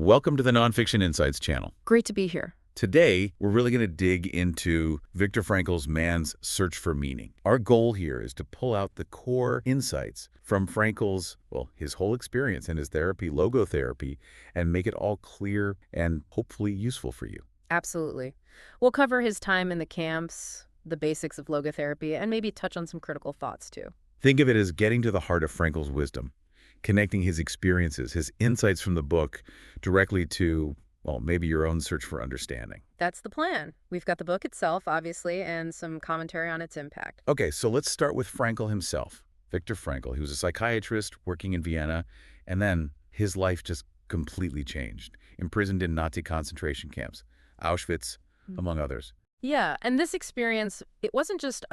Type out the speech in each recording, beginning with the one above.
Welcome to the Nonfiction Insights channel. Great to be here. Today, we're really going to dig into Viktor Frankl's Man's Search for Meaning. Our goal here is to pull out the core insights from Frankl's, his whole experience and his therapy, logotherapy, and make it all clear and hopefully useful for you. Absolutely. We'll cover his time in the camps, the basics of logotherapy, and maybe touch on some critical thoughts too. Think of it as getting to the heart of Frankl's wisdom, connecting his experiences, his insights from the book directly to, maybe your own search for understanding. That's the plan. We've got the book itself, obviously, and some commentary on its impact. Okay, so let's start with Frankl himself. Viktor Frankl. He was a psychiatrist working in Vienna, and then his life just completely changed. Imprisoned in Nazi concentration camps, Auschwitz, among others. Yeah, and this experience, it wasn't just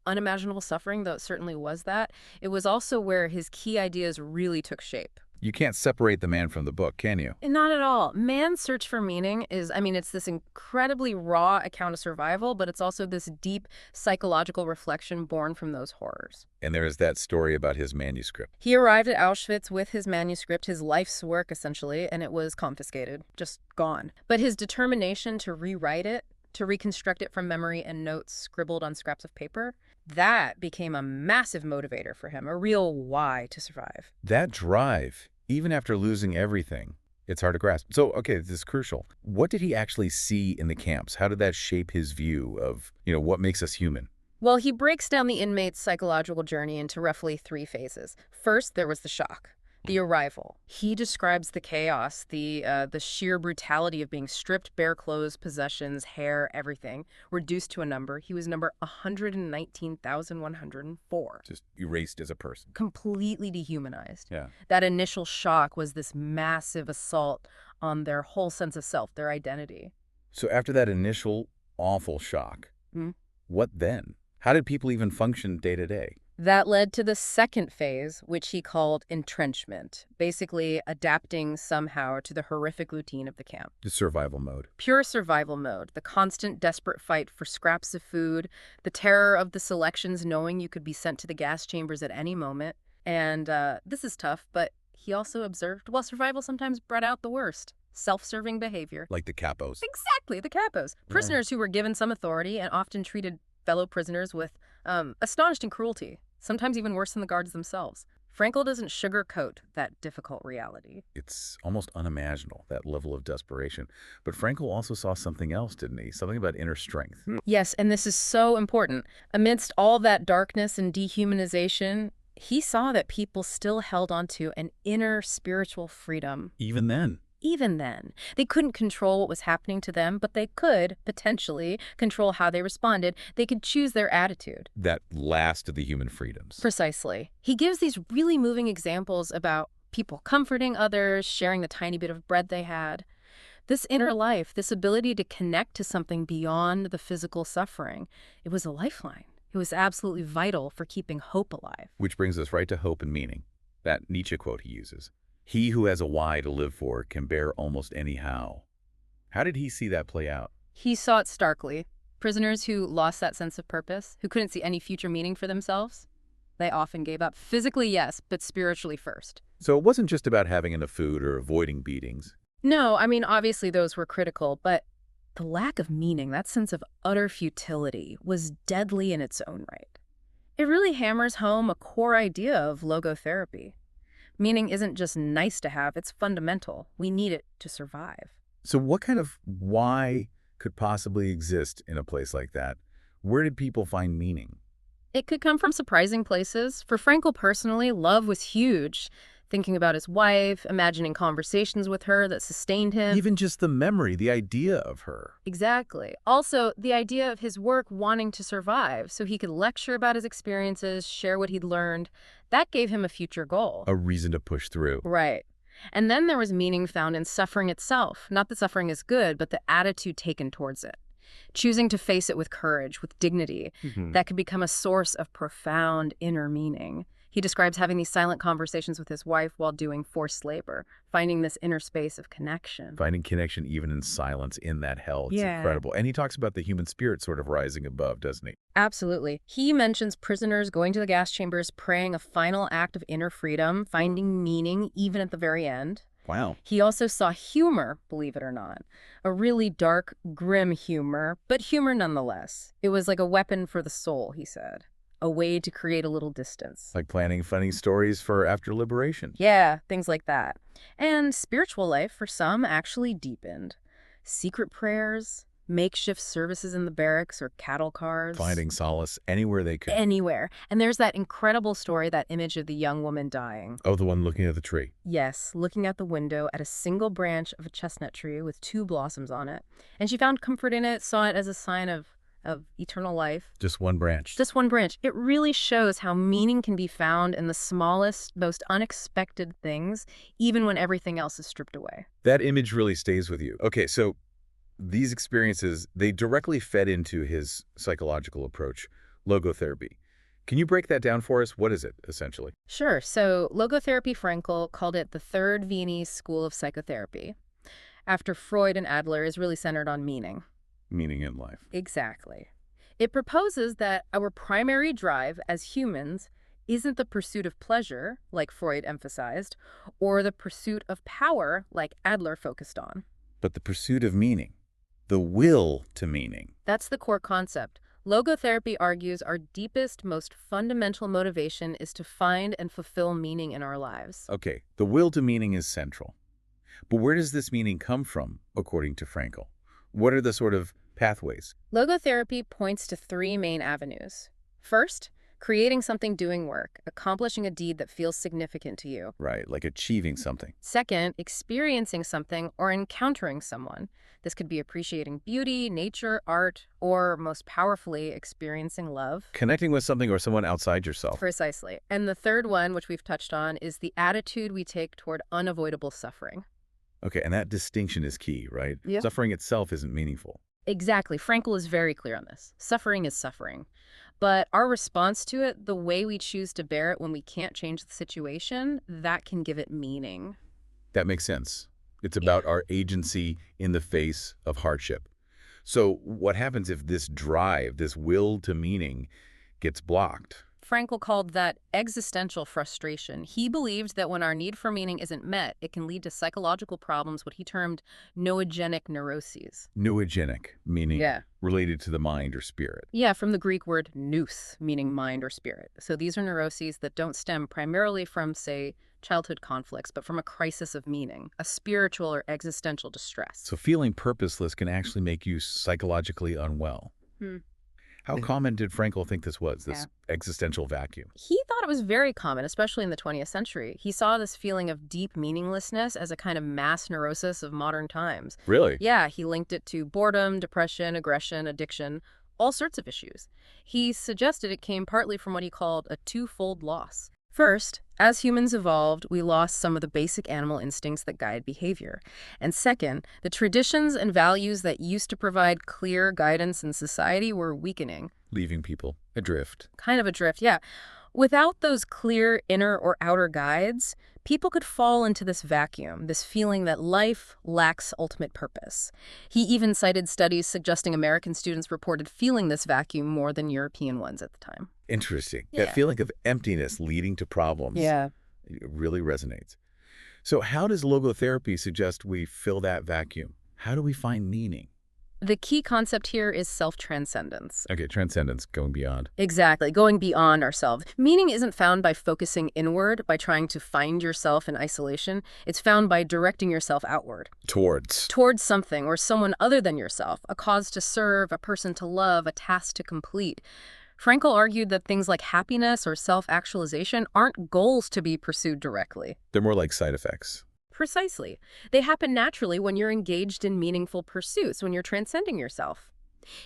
unimaginable suffering, though it certainly was that. It was also where his key ideas really took shape. You can't separate the man from the book, can you? Not at all. Man's Search for Meaning is, it's this incredibly raw account of survival, but it's also this deep psychological reflection born from those horrors. And there is that story about his manuscript. He arrived at Auschwitz with his manuscript, his life's work, essentially, and it was confiscated, just gone. But his determination to rewrite it, to reconstruct it from memory and notes scribbled on scraps of paper, that became a massive motivator for him, a real why to survive. That drive, even after losing everything, it's hard to grasp. So, okay, this is crucial. What did he actually see in the camps? How did that shape his view of, what makes us human? Well, he breaks down the inmate's psychological journey into roughly 3 phases. First, there was the shock. The arrival. He describes the chaos, the sheer brutality of being stripped bare clothes, possessions, hair, everything, reduced to a number. He was number 119,104. Just erased as a person. Completely dehumanized. Yeah. That initial shock was this massive assault on their whole sense of self, their identity. So after that initial awful shock, what then? How did people even function day to day? That led to the second phase, which he called entrenchment, basically adapting somehow to the horrific routine of the camp. The survival mode. Pure survival mode, the constant desperate fight for scraps of food, the terror of the selections knowing you could be sent to the gas chambers at any moment. And this is tough, but he also observed, survival sometimes brought out the worst. Self-serving behavior. Like the capos. Exactly, the capos. Prisoners who were given some authority and often treated fellow prisoners with astonishing cruelty. Sometimes even worse than the guards themselves. Frankl doesn't sugarcoat that difficult reality. It's almost unimaginable, that level of desperation. But Frankl also saw something else, didn't he? Something about inner strength. Yes, and this is so important. Amidst all that darkness and dehumanization, he saw that people still held onto an inner spiritual freedom. Even then. Even then, they couldn't control what was happening to them, but they could, potentially, control how they responded. They could choose their attitude. That last of the human freedoms. Precisely. He gives these really moving examples about people comforting others, sharing the tiny bit of bread they had. This inner life, this ability to connect to something beyond the physical suffering, it was a lifeline. It was absolutely vital for keeping hope alive. Which brings us right to hope and meaning. That Nietzsche quote he uses. He who has a why to live for can bear almost any how. How did he see that play out? He saw it starkly. Prisoners who lost that sense of purpose, who couldn't see any future meaning for themselves, they often gave up. Physically, yes, but spiritually first. So it wasn't just about having enough food or avoiding beatings. No, obviously those were critical, but the lack of meaning, that sense of utter futility, was deadly in its own right. It really hammers home a core idea of logotherapy. Meaning isn't just nice to have, it's fundamental. We need it to survive. So what kind of why could possibly exist in a place like that? Where did people find meaning? It could come from surprising places. For Frankl personally, love was huge. Thinking about his wife, imagining conversations with her that sustained him. Even just the memory, the idea of her. Exactly. Also, the idea of his work wanting to survive, so he could lecture about his experiences, share what he'd learned. That gave him a future goal. A reason to push through. Right. And then there was meaning found in suffering itself. Not that suffering is good, but the attitude taken towards it. Choosing to face it with courage, with dignity, that could become a source of profound inner meaning. He describes having these silent conversations with his wife while doing forced labor, finding this inner space of connection. Finding connection even in silence in that hell. It's incredible. And he talks about the human spirit sort of rising above, doesn't he? Absolutely. He mentions prisoners going to the gas chambers, praying a final act of inner freedom, finding meaning even at the very end. Wow. He also saw humor, believe it or not. A really dark, grim humor, but humor nonetheless. It was like a weapon for the soul, he said. A way to create a little distance. Like planning funny stories for after liberation. Yeah, things like that. And spiritual life, for some, actually deepened. Secret prayers, makeshift services in the barracks or cattle cars. Finding solace anywhere they could. Anywhere. And there's that incredible story, that image of the young woman dying. Oh, the one looking at the tree. Yes, looking out the window at a single branch of a chestnut tree with 2 blossoms on it. And she found comfort in it, saw it as a sign of eternal life. Just one branch. Just one branch. It really shows how meaning can be found in the smallest, most unexpected things, even when everything else is stripped away. That image really stays with you. Okay, so these experiences, they directly fed into his psychological approach, logotherapy. Can you break that down for us? What is it, essentially? Sure. So Logotherapy, Frankl called it the third Viennese school of psychotherapy. After Freud and Adler, is really centered on meaning. Meaning in life. Exactly. It proposes that our primary drive as humans isn't the pursuit of pleasure, like Freud emphasized, or the pursuit of power, like Adler focused on. But the pursuit of meaning. The will to meaning. That's the core concept. Logotherapy argues our deepest, most fundamental motivation is to find and fulfill meaning in our lives. Okay, the will to meaning is central. But where does this meaning come from, according to Frankl? What are the sort of pathways? Logotherapy points to 3 main avenues. First, creating something, doing work, accomplishing a deed that feels significant to you. Right, like achieving something. Second, experiencing something or encountering someone. This could be appreciating beauty, nature, art, or most powerfully, experiencing love. Connecting with something or someone outside yourself. Precisely. And the third one, which we've touched on, is the attitude we take toward unavoidable suffering. Okay, and that distinction is key, right? Yeah. Suffering itself isn't meaningful. Exactly. Frankl is very clear on this. Suffering is suffering. But our response to it, the way we choose to bear it when we can't change the situation, that can give it meaning. That makes sense. It's about our agency in the face of hardship. So what happens if this drive, this will to meaning, gets blocked? Frankl called that existential frustration. He believed that when our need for meaning isn't met, it can lead to psychological problems, what he termed noogenic neuroses. Noogenic, meaning Yeah. related to the mind or spirit. Yeah, from the Greek word nous, meaning mind or spirit. So these are neuroses that don't stem primarily from, say, childhood conflicts, but from a crisis of meaning, a spiritual or existential distress. So feeling purposeless can actually make you psychologically unwell. How common did Frankl think this was, this existential vacuum? He thought it was very common, especially in the 20th century. He saw this feeling of deep meaninglessness as a kind of mass neurosis of modern times. Really? Yeah, he linked it to boredom, depression, aggression, addiction, all sorts of issues. He suggested it came partly from what he called a twofold loss. First, as humans evolved, we lost some of the basic animal instincts that guide behavior. And second, the traditions and values that used to provide clear guidance in society were weakening. Leaving people adrift. Kind of adrift, yeah. Without those clear inner or outer guides, people could fall into this vacuum, this feeling that life lacks ultimate purpose. He even cited studies suggesting American students reported feeling this vacuum more than European ones at the time. Interesting. Yeah. That feeling of emptiness leading to problems. It really resonates. So how does logotherapy suggest we fill that vacuum? How do we find meaning? The key concept here is self-transcendence. Okay, transcendence, going beyond. Exactly, going beyond ourselves. Meaning isn't found by focusing inward, by trying to find yourself in isolation. It's found by directing yourself outward. Towards something or someone other than yourself, a cause to serve, a person to love, a task to complete. Frankl argued that things like happiness or self-actualization aren't goals to be pursued directly. They're more like side effects. Precisely. They happen naturally when you're engaged in meaningful pursuits, when you're transcending yourself.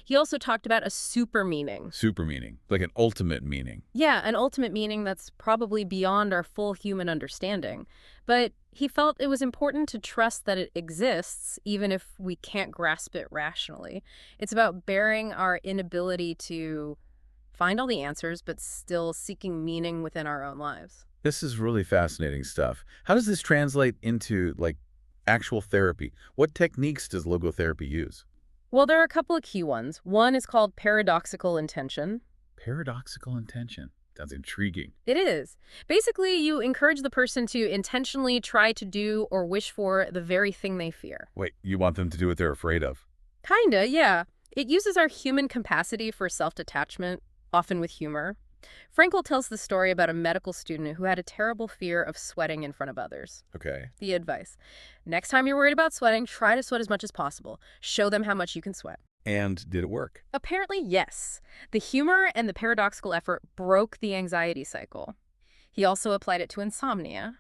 He also talked about a super meaning. Super meaning, like an ultimate meaning. Yeah, an ultimate meaning that's probably beyond our full human understanding. But he felt it was important to trust that it exists, even if we can't grasp it rationally. It's about bearing our inability to find all the answers, but still seeking meaning within our own lives. This is really fascinating stuff. How does this translate into, like, actual therapy? What techniques does logotherapy use? Well, there are a couple of key ones. One is called paradoxical intention. Paradoxical intention. Sounds intriguing. It is. Basically, you encourage the person to intentionally try to do or wish for the very thing they fear. Wait, you want them to do what they're afraid of? Kinda, yeah. It uses our human capacity for self-detachment, often with humor. Frankl tells the story about a medical student who had a terrible fear of sweating in front of others. Okay. The advice: next time you're worried about sweating, try to sweat as much as possible. Show them how much you can sweat. And did it work? Apparently, yes. The humor and the paradoxical effort broke the anxiety cycle. He also applied it to insomnia.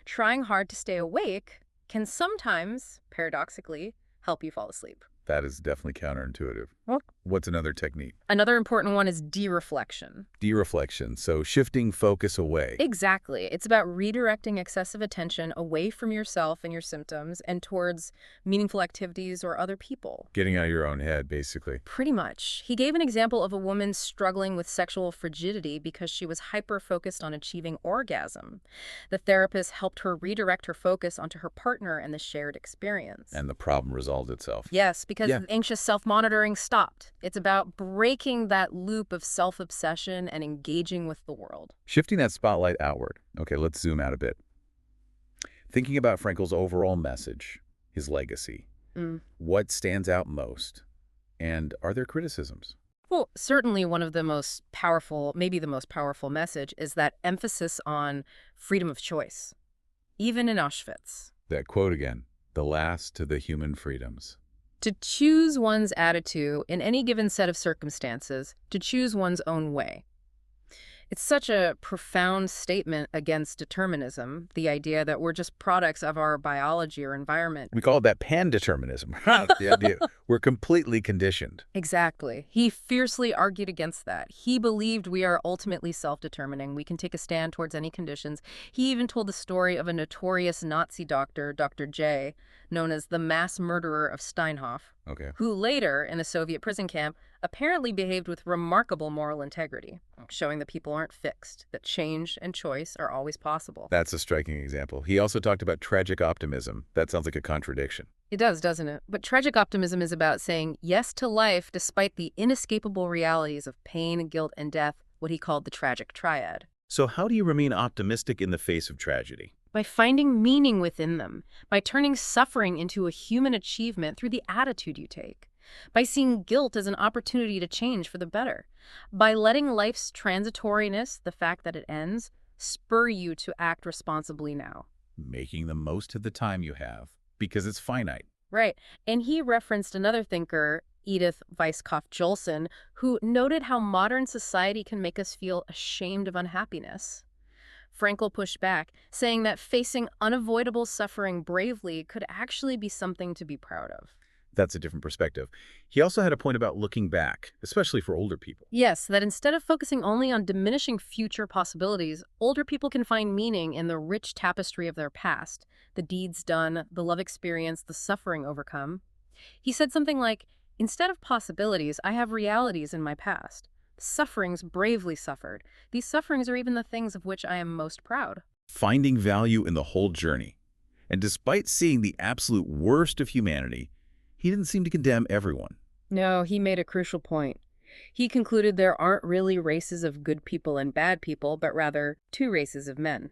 Trying hard to stay awake can sometimes, paradoxically, help you fall asleep. That is definitely counterintuitive. Well, What's another technique? another important one is dereflection. Dereflection, so shifting focus away. Exactly. It's about redirecting excessive attention away from yourself and your symptoms and towards meaningful activities or other people. Getting out of your own head, basically. Pretty much. He gave an example of a woman struggling with sexual frigidity because she was hyper-focused on achieving orgasm. The therapist helped her redirect her focus onto her partner and the shared experience. And the problem resolved itself. Yes, because Yeah. anxious self-monitoring stopped. It's about breaking that loop of self-obsession and engaging with the world. Shifting that spotlight outward. Okay, let's zoom out a bit. Thinking about Frankl's overall message, his legacy, what stands out most? And are there criticisms? Well, certainly one of the most powerful, maybe the most powerful message is that emphasis on freedom of choice, even in Auschwitz. That quote again, the last to the human freedoms. To choose one's attitude in any given set of circumstances, to choose one's own way. It's such a profound statement against determinism, the idea that we're just products of our biology or environment. We call that pan-determinism. The idea we're completely conditioned. Exactly. He fiercely argued against that. He believed we are ultimately self-determining. We can take a stand towards any conditions. He even told the story of a notorious Nazi doctor, Dr. J, known as the mass murderer of Steinhoff, Okay. who later, in a Soviet prison camp, apparently behaved with remarkable moral integrity, showing that people aren't fixed, that change and choice are always possible. That's a striking example. He also talked about tragic optimism. That sounds like a contradiction. It does, doesn't it? But tragic optimism is about saying yes to life despite the inescapable realities of pain, guilt, and death, what he called the tragic triad. So how do you remain optimistic in the face of tragedy? By finding meaning within them, by turning suffering into a human achievement through the attitude you take, by seeing guilt as an opportunity to change for the better, by letting life's transitoriness, the fact that it ends, spur you to act responsibly now. Making the most of the time you have, because it's finite. Right. And he referenced another thinker, Edith Weisskopf-Joelson, who noted how modern society can make us feel ashamed of unhappiness. Frankl pushed back, saying that facing unavoidable suffering bravely could actually be something to be proud of. That's a different perspective. He also had a point about looking back, especially for older people. Yes, that instead of focusing only on diminishing future possibilities, older people can find meaning in the rich tapestry of their past, the deeds done, the love experienced, the suffering overcome. He said something like, "Instead of possibilities, I have realities in my past. Sufferings bravely suffered. These sufferings are even the things of which I am most proud." Finding value in the whole journey. And despite seeing the absolute worst of humanity, he didn't seem to condemn everyone. No, he made a crucial point. He concluded there aren't really races of good people and bad people, but rather two races of men,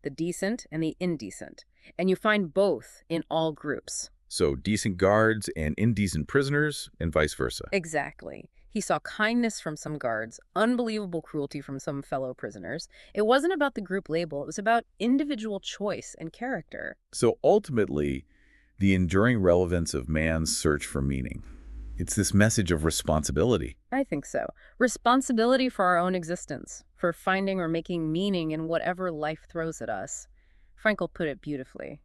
the decent and the indecent. And you find both in all groups. So decent guards and indecent prisoners, and vice versa. Exactly. He saw kindness from some guards, unbelievable cruelty from some fellow prisoners. It wasn't about the group label. It was about individual choice and character. So ultimately, the enduring relevance of man's search for meaning. It's this message of responsibility. I think so. Responsibility for our own existence, for finding or making meaning in whatever life throws at us. Frankl put it beautifully.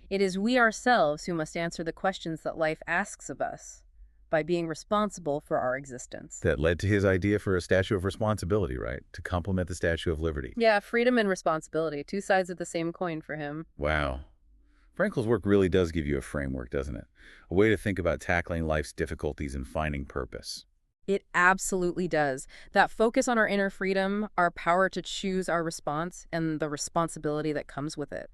It is we ourselves who must answer the questions that life asks of us by being responsible for our existence. That led to his idea for a statue of responsibility, right? To complement the Statue of Liberty. Yeah, freedom and responsibility, two sides of the same coin for him. Wow. Frankl's work really does give you a framework, doesn't it? A way to think about tackling life's difficulties and finding purpose. It absolutely does. That focus on our inner freedom, our power to choose our response, and the responsibility that comes with it.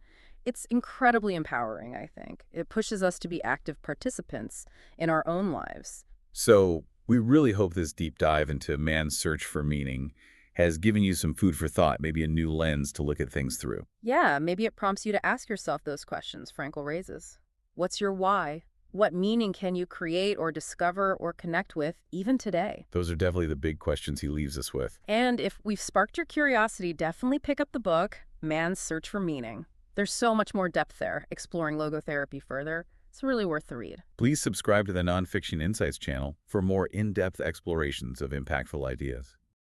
It's incredibly empowering, I think. It pushes us to be active participants in our own lives. So we really hope this deep dive into man's search for meaning has given you some food for thought, maybe a new lens to look at things through. Yeah, maybe it prompts you to ask yourself those questions Frankl raises. What's your why? What meaning can you create or discover or connect with even today? Those are definitely the big questions he leaves us with. And if we've sparked your curiosity, definitely pick up the book, Man's Search for Meaning. There's so much more depth there, exploring logotherapy further. It's really worth the read. Please subscribe to the Nonfiction Insights channel for more in-depth explorations of impactful ideas.